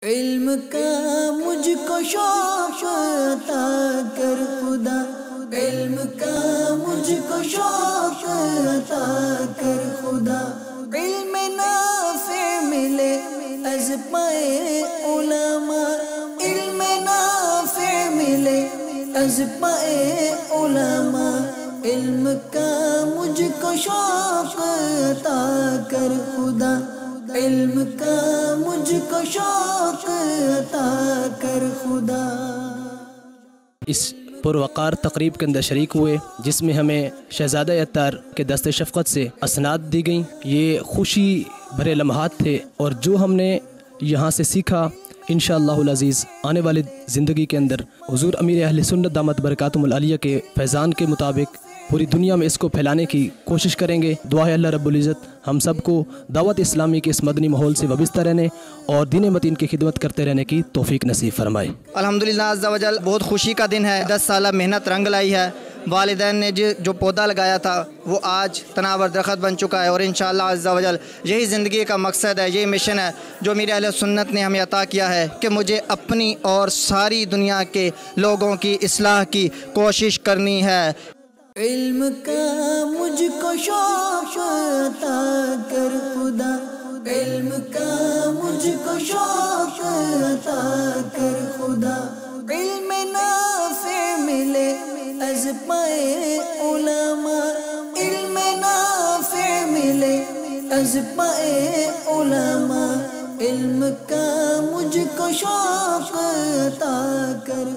علم کا مجھ کو شوق عطا کر خدا، علم کا مجھ کو شوق عطا کر خدا، علم نافع ملے از پائے علماء، علم نافع ملے از پائے علماء، علم کا مجھ کو شوق عطا کر خدا، علم کا مجھ کو شوق عطا کر خدا۔ اس پروقار تقریب کے اندر شریک ہوئے جس میں ہمیں شہزادہ عطار کے دست شفقت سے اسناد دی گئیں۔ یہ خوشی بھرے لمحات تھے اور جو ہم نے یہاں سے سیکھا انشاءاللہ العزیز آنے والی زندگی کے اندر حضور امیر اہل سنت دامت برکاتہم العالیہ کے فیضان کے مطابق پوری دنیا میں اس کو پھیلانے کی کوشش کریں گے۔ دعا ہے اللہ رب العزت ہم سب کو دعوت اسلامی کے اس مدنی ماحول سے وابستہ رہنے اور دین متین کی خدمت کرتے رہنے کی توفیق نصیب فرمائے۔ الحمدللہ عز و جل بہت خوشی کا دن ہے، 10 سالہ محنت رنگ لائی ہے۔ والدین نے جو پودا لگایا تھا وہ آج تناور درخت بن چکا ہے، اور انشاءاللہ عز و جل یہی زندگی کا مقصد ہے، یہی مشن ہے جو میرے اہل سنت نے ہمیں عطا کیا ہے کہ مجھے اپنی اور ساری دنیا کے لوگوں کی اصلاح کی کوشش کرنی ہے۔ علم کا مجھ کو شوق عطا کر خدا، علم کا مجھ کو شوق عطا کر خدا، علم نافع ملے از پائے علماء، علم نافع ملے از پائے علماء، علم کا مجھ کو شوق عطا کر